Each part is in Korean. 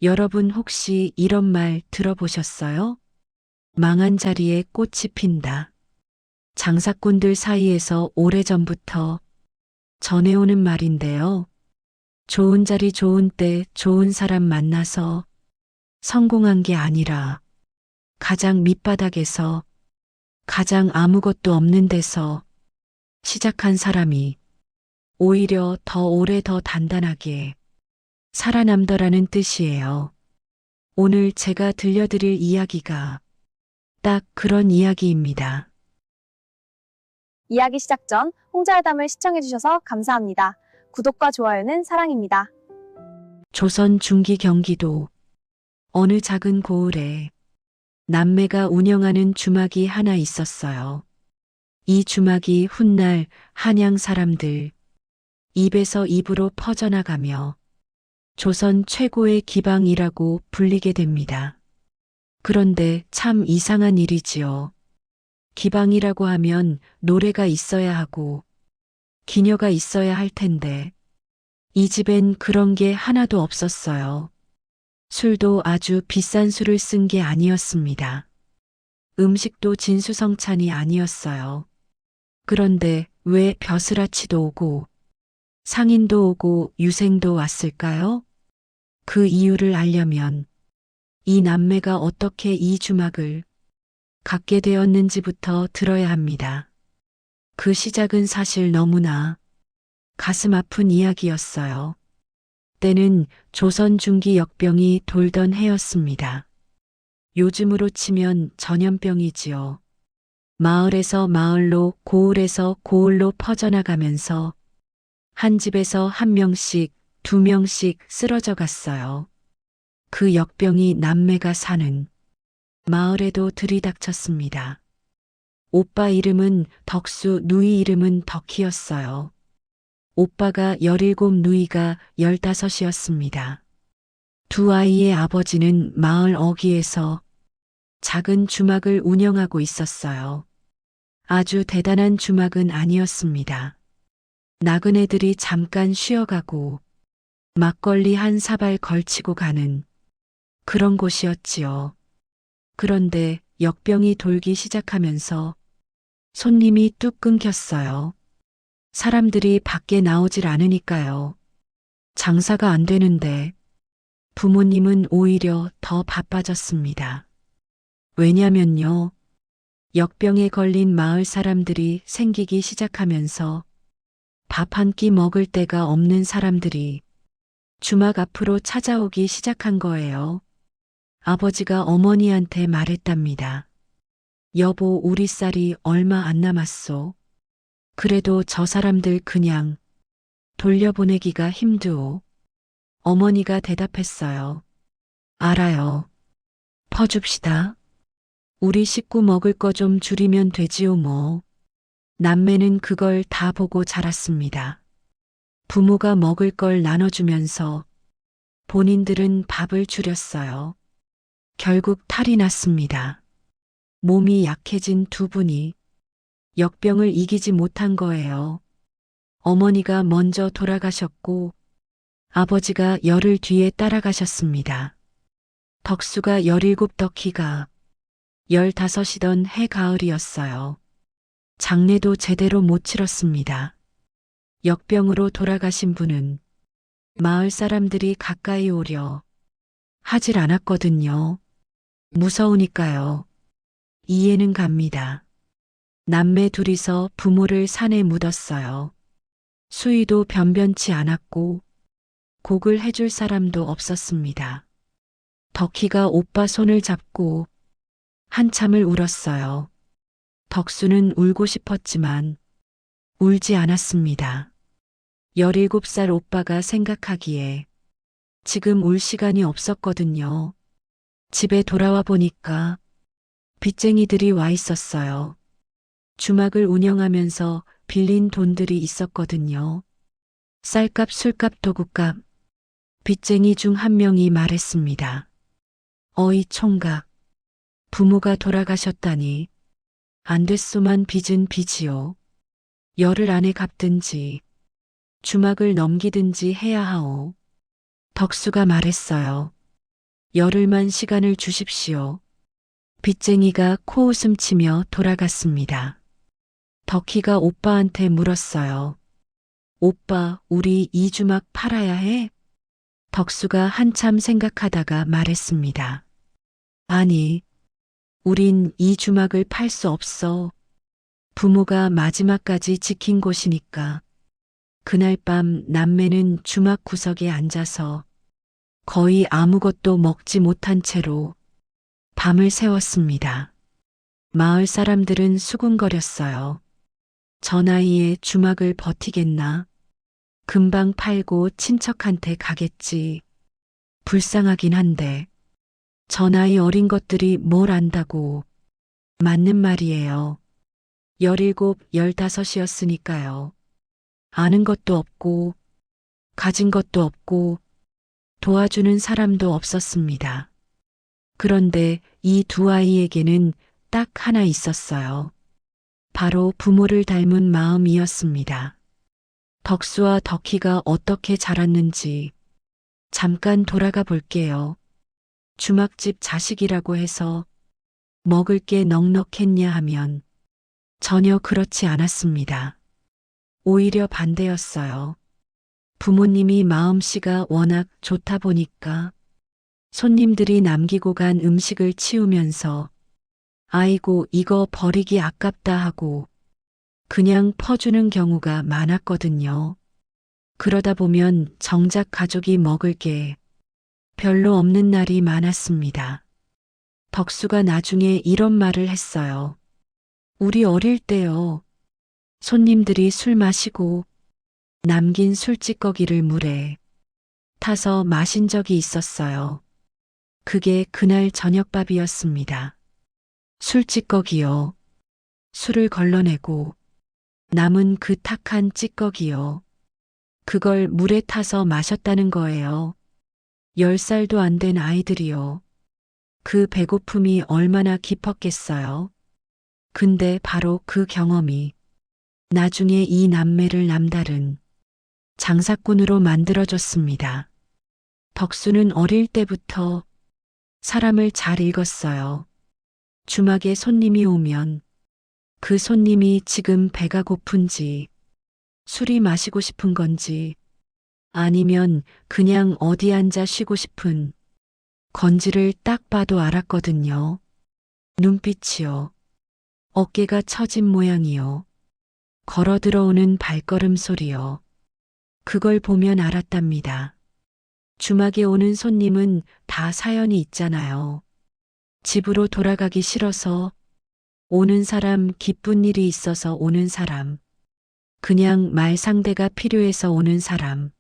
여러분 혹시 이런 말 들어보셨어요? 망한 자리에 꽃이 핀다. 장사꾼들 사이에서 오래전부터 전해오는 말인데요. 좋은 자리 좋은 때 좋은 사람 만나서 성공한 게 아니라 가장 밑바닥에서 가장 아무것도 없는 데서 시작한 사람이 오히려 더 오래 더 단단하게 살아남더라는 뜻이에요. 오늘 제가 들려드릴 이야기가 딱 그런 이야기입니다. 이야기 시작 전 홍자회담을 시청해주셔서 감사합니다. 구독과 좋아요는 사랑입니다. 조선 중기 경기도 어느 작은 고을에 남매가 운영하는 주막이 하나 있었어요. 이 주막이 훗날 한양 사람들 입에서 입으로 퍼져나가며 조선 최고의 기방이라고 불리게 됩니다. 그런데 참 이상한 일이지요. 기방이라고 하면 노래가 있어야 하고 기녀가 있어야 할 텐데 이 집엔 그런 게 하나도 없었어요. 술도 아주 비싼 술을 쓴 게 아니었습니다. 음식도 진수성찬이 아니었어요. 그런데 왜 벼슬아치도 오고 상인도 오고 유생도 왔을까요? 그 이유를 알려면 이 남매가 어떻게 이 주막을 갖게 되었는지부터 들어야 합니다. 그 시작은 사실 너무나 가슴 아픈 이야기였어요. 때는 조선 중기 역병이 돌던 해였습니다. 요즘으로 치면 전염병이지요. 마을에서 마을로 고을에서 고을로 퍼져나가면서 한 집에서 한 명씩 두 명씩 쓰러져 갔어요. 그 역병이 남매가 사는 마을에도 들이닥쳤습니다. 오빠 이름은 덕수, 누이 이름은 덕희였어요. 오빠가 17, 누이가 15이었습니다. 두 아이의 아버지는 마을 어귀에서 작은 주막을 운영하고 있었어요. 아주 대단한 주막은 아니었습니다. 나그네들이 잠깐 쉬어가고 막걸리 한 사발 걸치고 가는 그런 곳이었지요. 그런데 역병이 돌기 시작하면서 손님이 뚝 끊겼어요. 사람들이 밖에 나오질 않으니까요. 장사가 안 되는데 부모님은 오히려 더 바빠졌습니다. 왜냐면요. 역병에 걸린 마을 사람들이 생기기 시작하면서 밥 한 끼 먹을 데가 없는 사람들이 주막 앞으로 찾아오기 시작한 거예요. 아버지가 어머니한테 말했답니다. 여보, 우리 쌀이 얼마 안 남았소. 그래도 저 사람들 그냥 돌려보내기가 힘드오. 어머니가 대답했어요. 알아요. 퍼줍시다. 우리 식구 먹을 거 좀 줄이면 되지요 뭐. 남매는 그걸 다 보고 자랐습니다. 부모가 먹을 걸 나눠주면서 본인들은 밥을 줄였어요. 결국 탈이 났습니다. 몸이 약해진 두 분이 역병을 이기지 못한 거예요. 어머니가 먼저 돌아가셨고 아버지가 열흘 뒤에 따라가셨습니다. 덕수가 17, 덕희가 15이던 해가을이었어요. 장례도 제대로 못 치렀습니다. 역병으로 돌아가신 분은 마을 사람들이 가까이 오려 하질 않았거든요. 무서우니까요. 이해는 갑니다. 남매 둘이서 부모를 산에 묻었어요. 수위도 변변치 않았고 곡을 해줄 사람도 없었습니다. 덕희가 오빠 손을 잡고 한참을 울었어요. 덕수는 울고 싶었지만 울지 않았습니다. 17살 오빠가 생각하기에 지금 울 시간이 없었거든요. 집에 돌아와 보니까 빚쟁이들이 와 있었어요. 주막을 운영하면서 빌린 돈들이 있었거든요. 쌀값, 술값, 도구값. 빚쟁이 중 한 명이 말했습니다. 어이 총각, 부모가 돌아가셨다니 안 됐소만 빚은 빚이요. 열흘 안에 갚든지 주막을 넘기든지 해야 하오. 덕수가 말했어요. 열흘만 시간을 주십시오. 빚쟁이가 코웃음 치며 돌아갔습니다. 덕희가 오빠한테 물었어요. 오빠, 우리 이 주막 팔아야 해? 덕수가 한참 생각하다가 말했습니다. 아니, 우린 이 주막을 팔 수 없어. 부모가 마지막까지 지킨 곳이니까. 그날 밤 남매는 주막 구석에 앉아서 거의 아무것도 먹지 못한 채로 밤을 새웠습니다. 마을 사람들은 수군거렸어요. 저 나이에 주막을 버티겠나? 금방 팔고 친척한테 가겠지. 불쌍하긴 한데 저 나이 어린 것들이 뭘 안다고. 맞는 말이에요. 17, 15이었으니까요. 아는 것도 없고 가진 것도 없고 도와주는 사람도 없었습니다. 그런데 이 두 아이에게는 딱 하나 있었어요. 바로 부모를 닮은 마음이었습니다. 덕수와 덕희가 어떻게 자랐는지 잠깐 돌아가 볼게요. 주막집 자식이라고 해서 먹을 게 넉넉했냐 하면 전혀 그렇지 않았습니다. 오히려 반대였어요. 부모님이 마음씨가 워낙 좋다 보니까 손님들이 남기고 간 음식을 치우면서 아이고 이거 버리기 아깝다 하고 그냥 퍼주는 경우가 많았거든요. 그러다 보면 정작 가족이 먹을 게 별로 없는 날이 많았습니다. 덕수가 나중에 이런 말을 했어요. 우리 어릴 때요. 손님들이 술 마시고 남긴 술찌꺼기를 물에 타서 마신 적이 있었어요. 그게 그날 저녁밥이었습니다. 술찌꺼기요. 술을 걸러내고 남은 그 탁한 찌꺼기요. 그걸 물에 타서 마셨다는 거예요. 10살도 안 된 아이들이요. 그 배고픔이 얼마나 깊었겠어요. 근데 바로 그 경험이 나중에 이 남매를 남다른 장사꾼으로 만들어줬습니다. 덕수는 어릴 때부터 사람을 잘 읽었어요. 주막에 손님이 오면 그 손님이 지금 배가 고픈지 술이 마시고 싶은 건지 아니면 그냥 어디 앉아 쉬고 싶은 건지를 딱 봐도 알았거든요. 눈빛이요. 어깨가 처진 모양이요. 걸어 들어오는 발걸음 소리요. 그걸 보면 알았답니다. 주막에 오는 손님은 다 사연이 있잖아요. 집으로 돌아가기 싫어서 오는 사람, 기쁜 일이 있어서 오는 사람, 그냥 말 상대가 필요해서 오는 사람.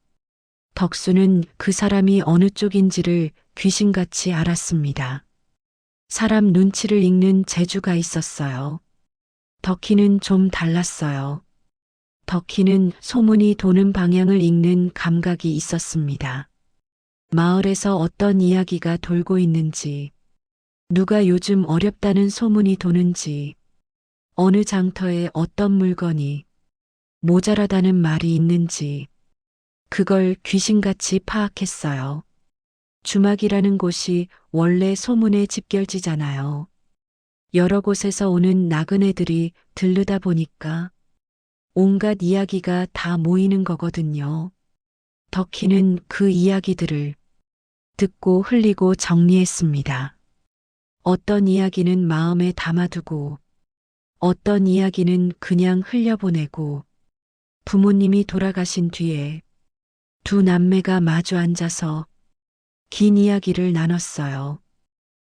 덕수는 그 사람이 어느 쪽인지를 귀신같이 알았습니다. 사람 눈치를 읽는 재주가 있었어요. 덕희는 좀 달랐어요. 덕희는 소문이 도는 방향을 읽는 감각이 있었습니다. 마을에서 어떤 이야기가 돌고 있는지, 누가 요즘 어렵다는 소문이 도는지, 어느 장터에 어떤 물건이 모자라다는 말이 있는지, 그걸 귀신같이 파악했어요. 주막이라는 곳이 원래 소문의 집결지잖아요. 여러 곳에서 오는 나그네들이 들르다 보니까 온갖 이야기가 다 모이는 거거든요. 덕희는 그 이야기들을 듣고 흘리고 정리했습니다. 어떤 이야기는 마음에 담아두고 어떤 이야기는 그냥 흘려보내고 부모님이 돌아가신 뒤에 두 남매가 마주 앉아서 긴 이야기를 나눴어요.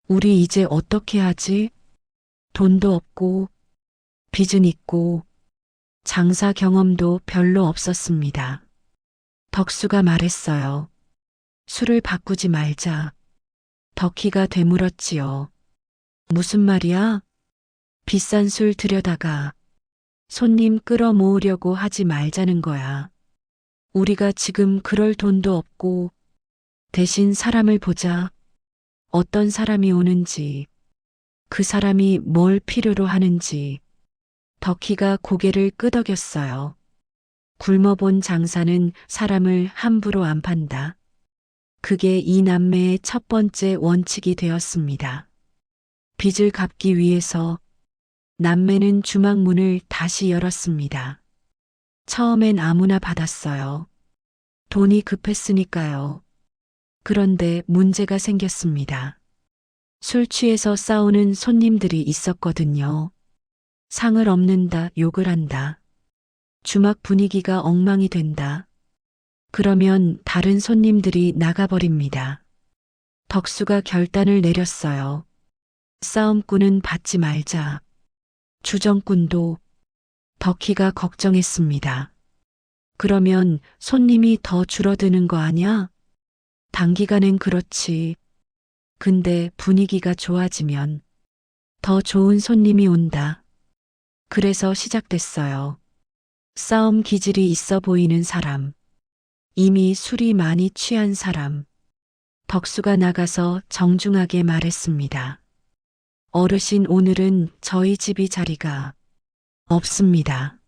우리 이제 어떻게 하지? 돈도 없고 빚은 있고 장사 경험도 별로 없었습니다. 덕수가 말했어요. 술을 바꾸지 말자. 덕희가 되물었지요. 무슨 말이야? 비싼 술 들여다가 손님 끌어모으려고 하지 말자는 거야. 우리가 지금 그럴 돈도 없고 대신 사람을 보자. 어떤 사람이 오는지, 그 사람이 뭘 필요로 하는지. 덕희가 고개를 끄덕였어요. 굶어본 장사는 사람을 함부로 안 판다. 그게 이 남매의 첫 번째 원칙이 되었습니다. 빚을 갚기 위해서 남매는 주막 문을 다시 열었습니다. 처음엔 아무나 받았어요. 돈이 급했으니까요. 그런데 문제가 생겼습니다. 술 취해서 싸우는 손님들이 있었거든요. 상을 엎는다, 욕을 한다. 주막 분위기가 엉망이 된다. 그러면 다른 손님들이 나가버립니다. 덕수가 결단을 내렸어요. 싸움꾼은 받지 말자. 주정꾼도 덕희가 걱정했습니다. 그러면 손님이 더 줄어드는 거 아냐? 단기간엔 그렇지. 근데 분위기가 좋아지면 더 좋은 손님이 온다. 그래서 시작됐어요. 싸움 기질이 있어 보이는 사람. 이미 술이 많이 취한 사람. 덕수가 나가서 정중하게 말했습니다. 어르신, 오늘은 저희 집이 자리가 없습니다.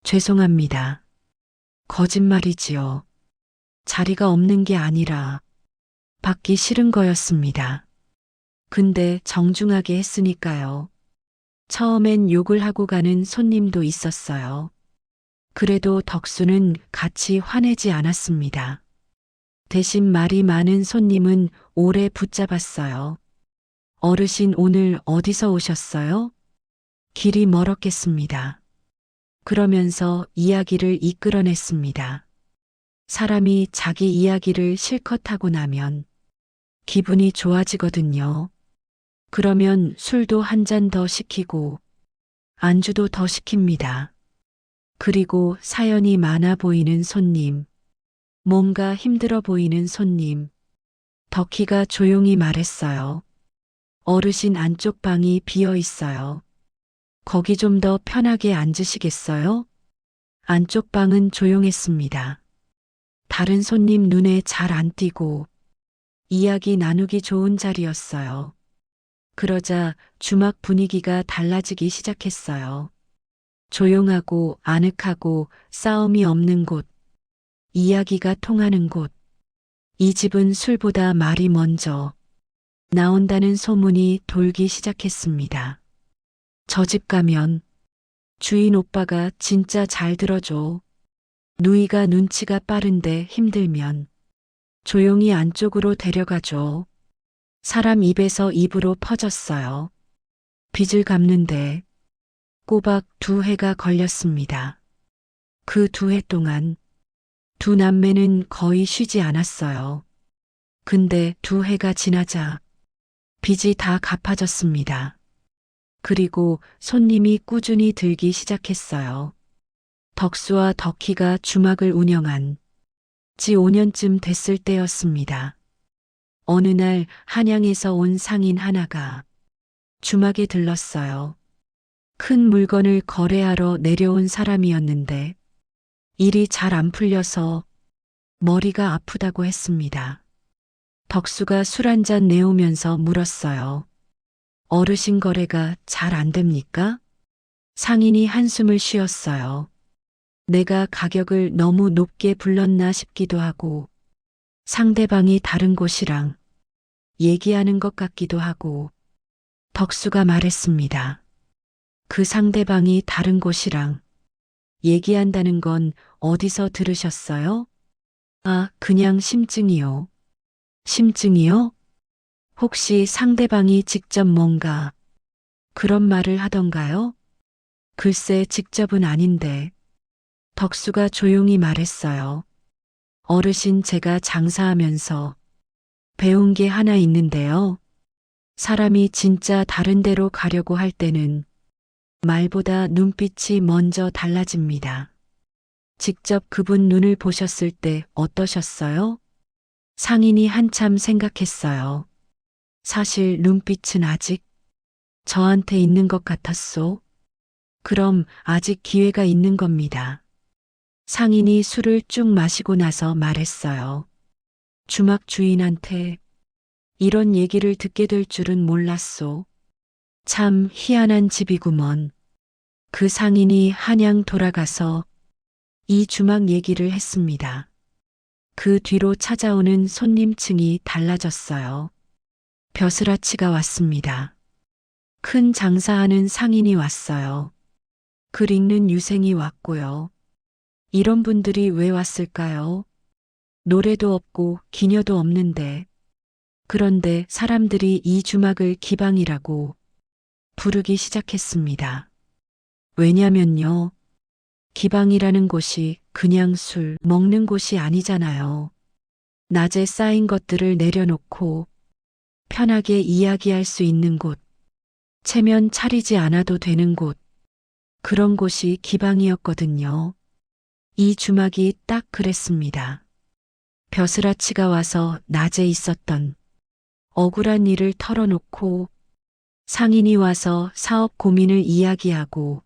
죄송합니다. 거짓말이지요. 자리가 없는 게 아니라 받기 싫은 거였습니다. 근데 정중하게 했으니까요. 처음엔 욕을 하고 가는 손님도 있었어요. 그래도 덕수는 같이 화내지 않았습니다. 대신 말이 많은 손님은 오래 붙잡았어요. 어르신, 오늘 어디서 오셨어요? 길이 멀었겠습니다. 그러면서 이야기를 이끌어냈습니다. 사람이 자기 이야기를 실컷 하고 나면 기분이 좋아지거든요. 그러면 술도 한 잔 더 시키고 안주도 더 시킵니다. 그리고 사연이 많아 보이는 손님, 뭔가 힘들어 보이는 손님, 덕희가 조용히 말했어요. 어르신, 안쪽 방이 비어 있어요. 거기 좀 더 편하게 앉으시겠어요? 안쪽 방은 조용했습니다. 다른 손님 눈에 잘 안 띄고 이야기 나누기 좋은 자리였어요. 그러자 주막 분위기가 달라지기 시작했어요. 조용하고 아늑하고 싸움이 없는 곳, 이야기가 통하는 곳. 이 집은 술보다 말이 먼저 나온다는 소문이 돌기 시작했습니다. 저 집 가면 주인 오빠가 진짜 잘 들어줘. 누이가 눈치가 빠른데 힘들면 조용히 안쪽으로 데려가줘. 사람 입에서 입으로 퍼졌어요. 빚을 갚는데 꼬박 2해가 걸렸습니다. 그 2해 동안 두 남매는 거의 쉬지 않았어요. 근데 2해가 지나자 빚이 다 갚아졌습니다. 그리고 손님이 꾸준히 들기 시작했어요. 덕수와 덕희가 주막을 운영한 지 5년쯤 됐을 때였습니다. 어느 날 한양에서 온 상인 하나가 주막에 들렀어요. 큰 물건을 거래하러 내려온 사람이었는데 일이 잘 안 풀려서 머리가 아프다고 했습니다. 덕수가 술 한 잔 내오면서 물었어요. 어르신, 거래가 잘 안 됩니까? 상인이 한숨을 쉬었어요. 내가 가격을 너무 높게 불렀나 싶기도 하고 상대방이 다른 곳이랑 얘기하는 것 같기도 하고. 덕수가 말했습니다. 그 상대방이 다른 곳이랑 얘기한다는 건 어디서 들으셨어요? 아, 그냥 심증이요. 심증이요? 혹시 상대방이 직접 뭔가 그런 말을 하던가요? 글쎄, 직접은 아닌데. 덕수가 조용히 말했어요. 어르신, 제가 장사하면서 배운 게 하나 있는데요. 사람이 진짜 다른 데로 가려고 할 때는 말보다 눈빛이 먼저 달라집니다. 직접 그분 눈을 보셨을 때 어떠셨어요? 상인이 한참 생각했어요. 사실 눈빛은 아직 저한테 있는 것 같았소. 그럼 아직 기회가 있는 겁니다. 상인이 술을 쭉 마시고 나서 말했어요. 주막 주인한테 이런 얘기를 듣게 될 줄은 몰랐소. 참 희한한 집이구먼. 그 상인이 한양 돌아가서 이 주막 얘기를 했습니다. 그 뒤로 찾아오는 손님층이 달라졌어요. 벼슬아치가 왔습니다. 큰 장사하는 상인이 왔어요. 글 읽는 유생이 왔고요. 이런 분들이 왜 왔을까요? 노래도 없고 기녀도 없는데. 그런데 사람들이 이 주막을 기방이라고 부르기 시작했습니다. 왜냐면요. 기방이라는 곳이 그냥 술 먹는 곳이 아니잖아요. 낮에 쌓인 것들을 내려놓고 편하게 이야기할 수 있는 곳, 체면 차리지 않아도 되는 곳, 그런 곳이 기방이었거든요. 이 주막이 딱 그랬습니다. 벼슬아치가 와서 낮에 있었던 억울한 일을 털어놓고 상인이 와서 사업 고민을 이야기하고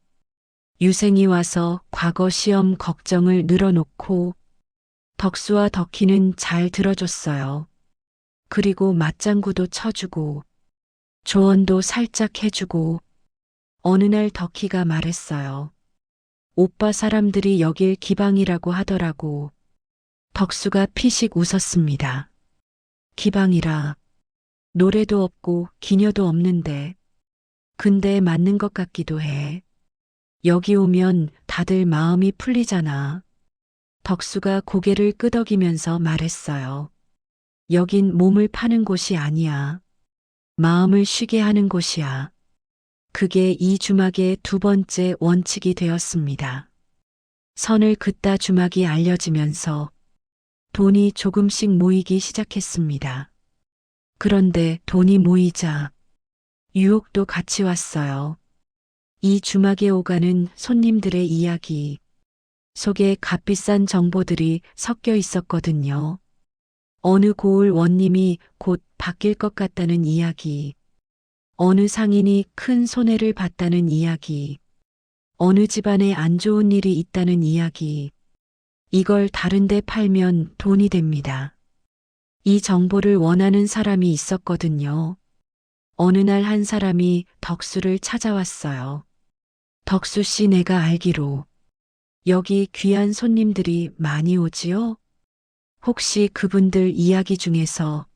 유생이 와서 과거 시험 걱정을 늘어놓고 덕수와 덕희는 잘 들어줬어요. 그리고 맞장구도 쳐주고 조언도 살짝 해주고 어느 날 덕희가 말했어요. 오빠 사람들이 여길 기방이라고 하더라고. 덕수가 피식 웃었습니다. 기방이라. 노래도 없고 기녀도 없는데. 근데 맞는 것 같기도 해. 여기 오면 다들 마음이 풀리잖아. 덕수가 고개를 끄덕이면서 말했어요. 여긴 몸을 파는 곳이 아니야. 마음을 쉬게 하는 곳이야. 그게 이 주막의 두 번째 원칙이 되었습니다. 선을 긋다 주막이 알려지면서 돈이 조금씩 모이기 시작했습니다. 그런데 돈이 모이자 유혹도 같이 왔어요. 이 주막에 오가는 손님들의 이야기 속에 값비싼 정보들이 섞여 있었거든요. 어느 고을 원님이 곧 바뀔 것 같다는 이야기, 어느 상인이 큰 손해를 봤다는 이야기, 어느 집안에 안 좋은 일이 있다는 이야기, 이걸 다른 데 팔면 돈이 됩니다. 이 정보를 원하는 사람이 있었거든요. 어느 날 한 사람이 덕수를 찾아왔어요. 덕수 씨, 내가 알기로 여기 귀한 손님들이 많이 오지요? 혹시 그분들 이야기 중에서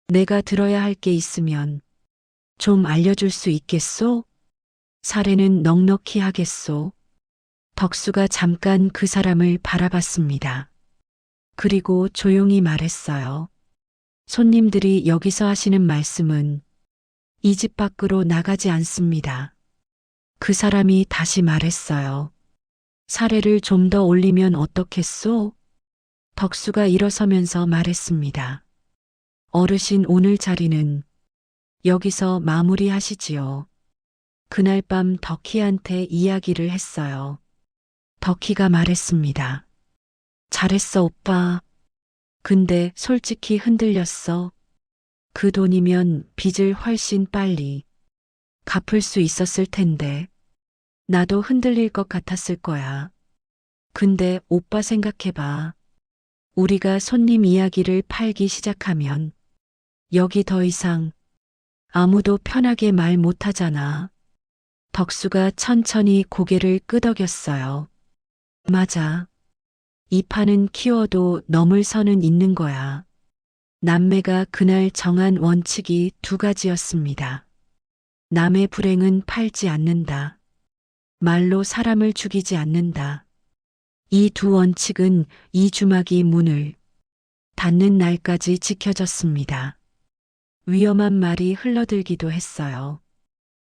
내가 들어야 할 게 있으면 좀 알려줄 수 있겠소? 사례는 넉넉히 하겠소. 덕수가 잠깐 그 사람을 바라봤습니다. 그리고 조용히 말했어요. 손님들이 여기서 하시는 말씀은 이 집 밖으로 나가지 않습니다. 그 사람이 다시 말했어요. 사례를 좀 더 올리면 어떻겠소? 덕수가 일어서면서 말했습니다. 어르신, 오늘 자리는 여기서 마무리하시지요. 그날 밤 덕희한테 이야기를 했어요. 덕희가 말했습니다. 잘했어, 오빠. 근데 솔직히 흔들렸어. 그 돈이면 빚을 훨씬 빨리 갚을 수 있었을 텐데. 나도 흔들릴 것 같았을 거야. 근데 오빠 생각해봐. 우리가 손님 이야기를 팔기 시작하면 여기 더 이상 아무도 편하게 말 못하잖아. 덕수가 천천히 고개를 끄덕였어요. 맞아. 이 판은 키워도 넘을 선은 있는 거야. 남매가 그날 정한 원칙이 두 가지였습니다. 남의 불행은 팔지 않는다. 말로 사람을 죽이지 않는다. 이 두 원칙은 이 주막이 문을 닫는 날까지 지켜졌습니다. 위험한 말이 흘러들기도 했어요.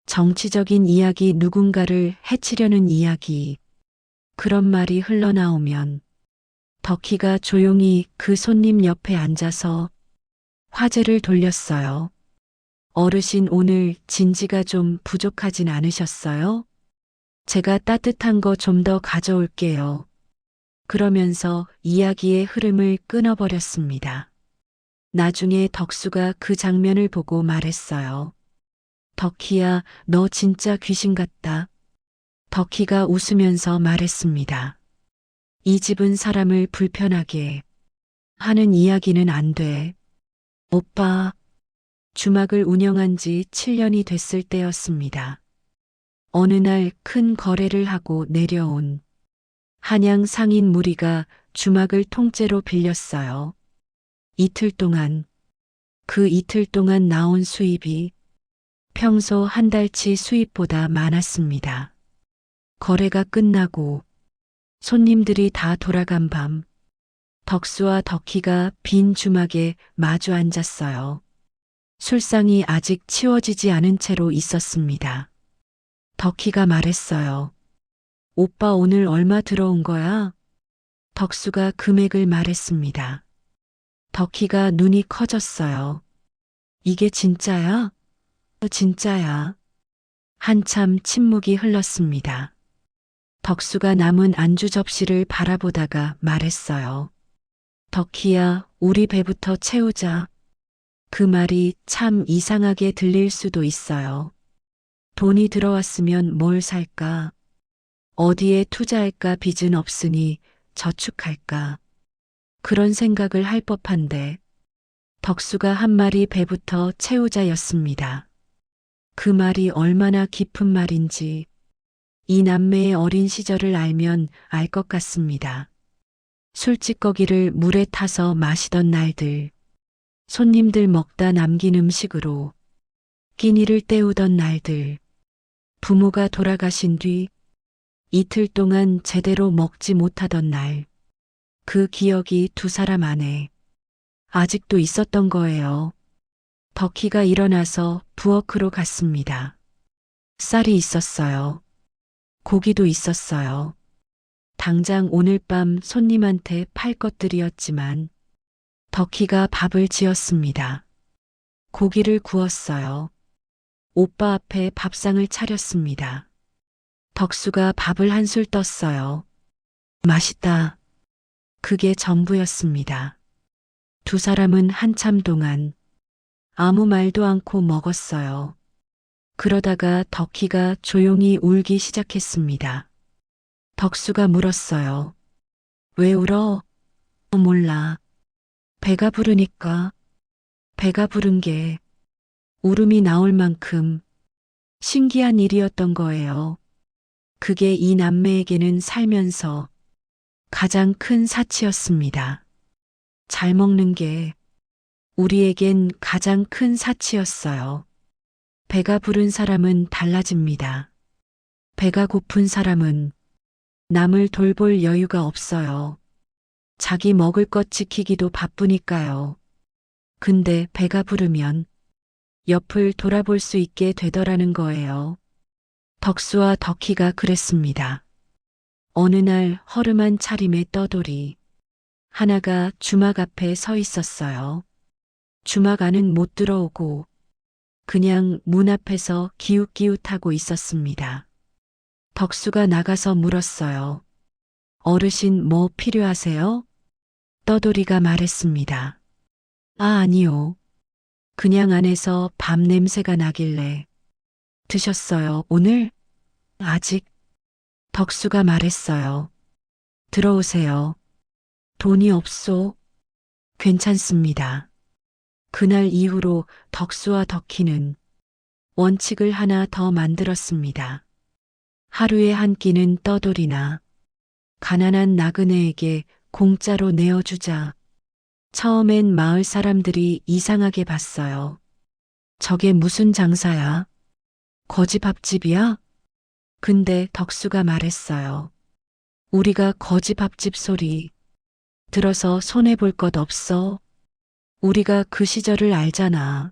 정치적인 이야기, 누군가를 해치려는 이야기. 그런 말이 흘러나오면 덕희가 조용히 그 손님 옆에 앉아서 화제를 돌렸어요. 어르신, 오늘 진지가 좀 부족하진 않으셨어요? 제가 따뜻한 거 좀 더 가져올게요. 그러면서 이야기의 흐름을 끊어버렸습니다. 나중에 덕수가 그 장면을 보고 말했어요. 덕희야, 너 진짜 귀신 같다. 덕희가 웃으면서 말했습니다. 이 집은 사람을 불편하게 하는 이야기는 안 돼. 오빠, 주막을 운영한 지 7년이 됐을 때였습니다. 어느 날 큰 거래를 하고 내려온 한양 상인 무리가 주막을 통째로 빌렸어요. 이틀 동안, 그 이틀 동안 나온 수입이 평소 한 달치 수입보다 많았습니다. 거래가 끝나고 손님들이 다 돌아간 밤, 덕수와 덕희가 빈 주막에 마주 앉았어요. 술상이 아직 치워지지 않은 채로 있었습니다. 덕희가 말했어요. 오빠 오늘 얼마 들어온 거야? 덕수가 금액을 말했습니다. 덕희가 눈이 커졌어요. 이게 진짜야? 진짜야. 한참 침묵이 흘렀습니다. 덕수가 남은 안주 접시를 바라보다가 말했어요. 덕희야, 우리 배부터 채우자. 그 말이 참 이상하게 들릴 수도 있어요. 돈이 들어왔으면 뭘 살까? 어디에 투자할까? 빚은 없으니 저축할까? 그런 생각을 할 법한데 덕수가 한 말이 배부터 채우자였습니다. 그 말이 얼마나 깊은 말인지 이 남매의 어린 시절을 알면 알 것 같습니다. 술찌꺼기를 물에 타서 마시던 날들, 손님들 먹다 남긴 음식으로 끼니를 때우던 날들, 부모가 돌아가신 뒤 이틀 동안 제대로 먹지 못하던 날, 그 기억이 두 사람 안에 아직도 있었던 거예요. 덕희가 일어나서 부엌으로 갔습니다. 쌀이 있었어요. 고기도 있었어요. 당장 오늘 밤 손님한테 팔 것들이었지만 덕희가 밥을 지었습니다. 고기를 구웠어요. 오빠 앞에 밥상을 차렸습니다. 덕수가 밥을 한술 떴어요. 맛있다. 그게 전부였습니다. 두 사람은 한참 동안 아무 말도 않고 먹었어요. 그러다가 덕희가 조용히 울기 시작했습니다. 덕수가 물었어요. 왜 울어? 몰라. 배가 부르니까. 배가 부른 게 울음이 나올 만큼 신기한 일이었던 거예요. 그게 이 남매에게는 살면서 가장 큰 사치였습니다. 잘 먹는 게 우리에겐 가장 큰 사치였어요. 배가 부른 사람은 달라집니다. 배가 고픈 사람은 남을 돌볼 여유가 없어요. 자기 먹을 것 지키기도 바쁘니까요. 근데 배가 부르면 옆을 돌아볼 수 있게 되더라는 거예요. 덕수와 덕희가 그랬습니다. 어느 날 허름한 차림의 떠돌이 하나가 주막 앞에 서 있었어요. 주막 안은 못 들어오고 그냥 문 앞에서 기웃기웃하고 있었습니다. 덕수가 나가서 물었어요. 어르신 뭐 필요하세요? 떠돌이가 말했습니다. 아니요. 그냥 안에서 밥 냄새가 나길래 드셨어요, 오늘? 아직. 덕수가 말했어요. 들어오세요. 돈이 없소. 괜찮습니다. 그날 이후로 덕수와 덕희는 원칙을 하나 더 만들었습니다. 하루에 한 끼는 떠돌이나 가난한 나그네에게 공짜로 내어주자. 처음엔 마을 사람들이 이상하게 봤어요. 저게 무슨 장사야? 거지 밥집이야? 근데 덕수가 말했어요. 우리가 거지 밥집 소리 들어서 손해볼 것 없어. 우리가 그 시절을 알잖아.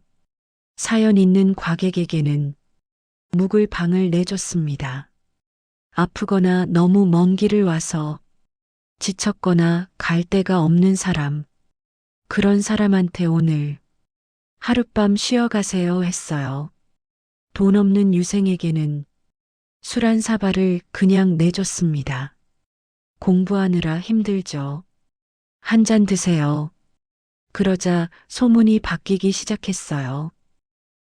사연 있는 과객에게는 묵을 방을 내줬습니다. 아프거나 너무 먼 길을 와서 지쳤거나 갈 데가 없는 사람, 그런 사람한테 오늘 하룻밤 쉬어가세요 했어요. 돈 없는 유생에게는 술 한 사발을 그냥 내줬습니다. 공부하느라 힘들죠. 한 잔 드세요. 그러자 소문이 바뀌기 시작했어요.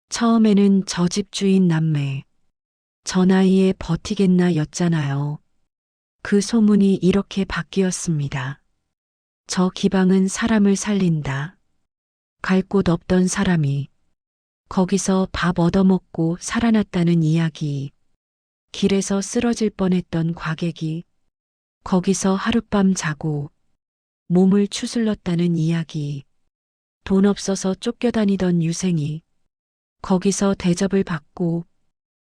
처음에는 저 집 주인 남매, 저 나이에 버티겠나 였잖아요. 그 소문이 이렇게 바뀌었습니다. 저 기방은 사람을 살린다. 갈 곳 없던 사람이 거기서 밥 얻어먹고 살아났다는 이야기. 길에서 쓰러질 뻔했던 과객이 거기서 하룻밤 자고 몸을 추슬렀다는 이야기, 돈 없어서 쫓겨다니던 유생이 거기서 대접을 받고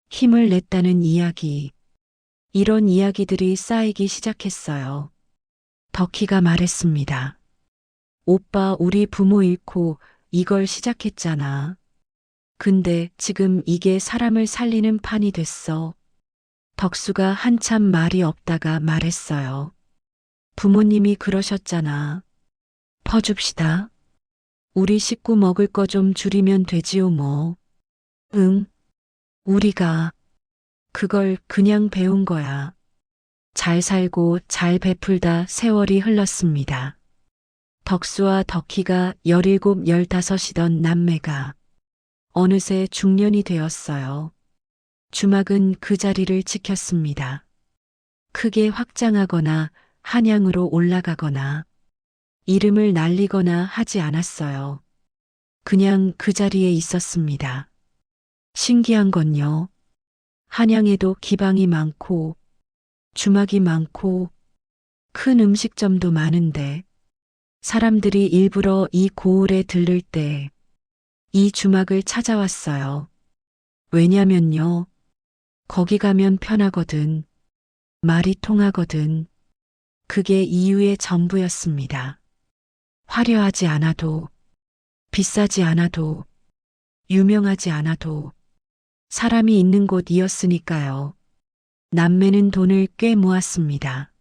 힘을 냈다는 이야기, 이런 이야기들이 쌓이기 시작했어요. 덕희가 말했습니다. 오빠, 우리 부모 잃고 이걸 시작했잖아. 근데 지금 이게 사람을 살리는 판이 됐어. 덕수가 한참 말이 없다가 말했어요. 부모님이 그러셨잖아. 퍼줍시다. 우리 식구 먹을 거 좀 줄이면 되지요 뭐. 응. 우리가 그걸 그냥 배운 거야. 잘 살고 잘 베풀다 세월이 흘렀습니다. 덕수와 덕희가 17, 15이던 남매가 어느새 중년이 되었어요. 주막은 그 자리를 지켰습니다. 크게 확장하거나 한양으로 올라가거나 이름을 날리거나 하지 않았어요. 그냥 그 자리에 있었습니다. 신기한 건요. 한양에도 기방이 많고 주막이 많고 큰 음식점도 많은데 사람들이 일부러 이 고을에 들를 때 이 주막을 찾아왔어요. 왜냐면요. 거기 가면 편하거든. 말이 통하거든. 그게 이유의 전부였습니다. 화려하지 않아도, 비싸지 않아도, 유명하지 않아도 사람이 있는 곳이었으니까요. 남매는 돈을 꽤 모았습니다.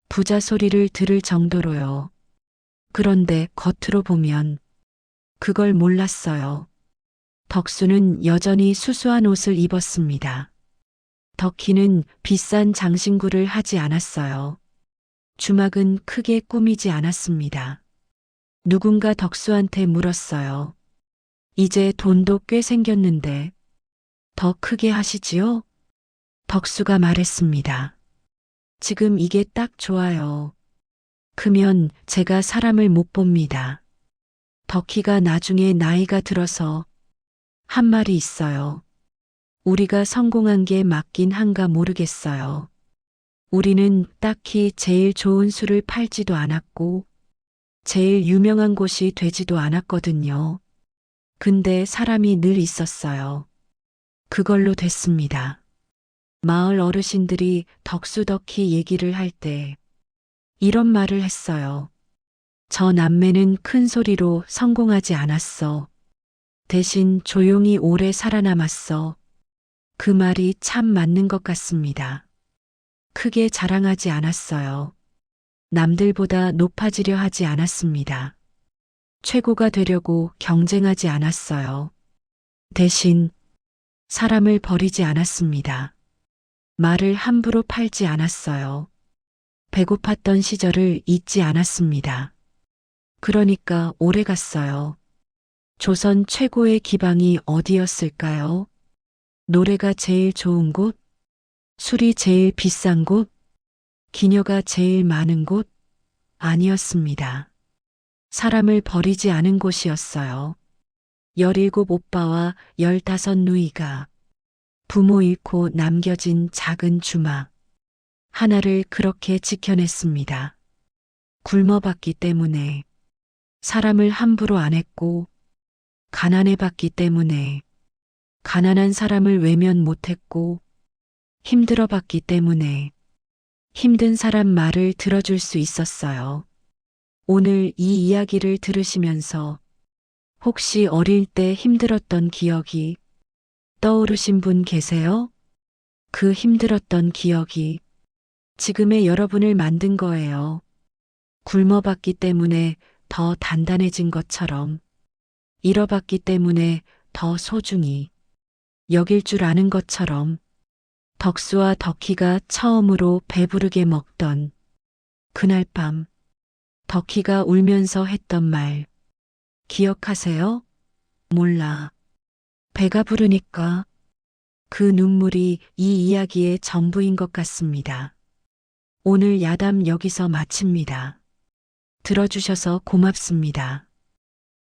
부자 소리를 들을 정도로요. 그런데 겉으로 보면 그걸 몰랐어요. 덕수는 여전히 수수한 옷을 입었습니다. 덕희는 비싼 장신구를 하지 않았어요. 주막은 크게 꾸미지 않았습니다. 누군가 덕수한테 물었어요. 이제 돈도 꽤 생겼는데 더 크게 하시지요? 덕수가 말했습니다. 지금 이게 딱 좋아요. 크면 제가 사람을 못 봅니다. 덕희가 나중에 나이가 들어서 한 말이 있어요. 우리가 성공한 게 맞긴 한가 모르겠어요. 우리는 딱히 제일 좋은 술을 팔지도 않았고 제일 유명한 곳이 되지도 않았거든요. 근데 사람이 늘 있었어요. 그걸로 됐습니다. 마을 어르신들이 덕수덕희 얘기를 할 때 이런 말을 했어요. 저 남매는 큰 소리로 성공하지 않았어. 대신 조용히 오래 살아남았어. 그 말이 참 맞는 것 같습니다. 크게 자랑하지 않았어요. 남들보다 높아지려 하지 않았습니다. 최고가 되려고 경쟁하지 않았어요. 대신 사람을 버리지 않았습니다. 말을 함부로 팔지 않았어요. 배고팠던 시절을 잊지 않았습니다. 그러니까 오래 갔어요. 조선 최고의 기방이 어디였을까요? 노래가 제일 좋은 곳? 술이 제일 비싼 곳? 기녀가 제일 많은 곳? 아니었습니다. 사람을 버리지 않은 곳이었어요. 17 오빠와 15 누이가 부모 잃고 남겨진 작은 주막 하나를 그렇게 지켜냈습니다. 굶어봤기 때문에, 사람을 함부로 안 했고 가난해봤기 때문에, 가난한 사람을 외면 못했고 힘들어봤기 때문에 힘든 사람 말을 들어줄 수 있었어요. 오늘 이 이야기를 들으시면서 혹시 어릴 때 힘들었던 기억이 떠오르신 분 계세요? 그 힘들었던 기억이 지금의 여러분을 만든 거예요. 굶어봤기 때문에 더 단단해진 것처럼, 잃어봤기 때문에 더 소중히 여길 줄 아는 것처럼, 덕수와 덕희가 처음으로 배부르게 먹던 그날 밤, 덕희가 울면서 했던 말, 기억하세요? 몰라. 배가 부르니까. 그 눈물이 이 이야기의 전부인 것 같습니다. 오늘 야담 여기서 마칩니다. 들어주셔서 고맙습니다.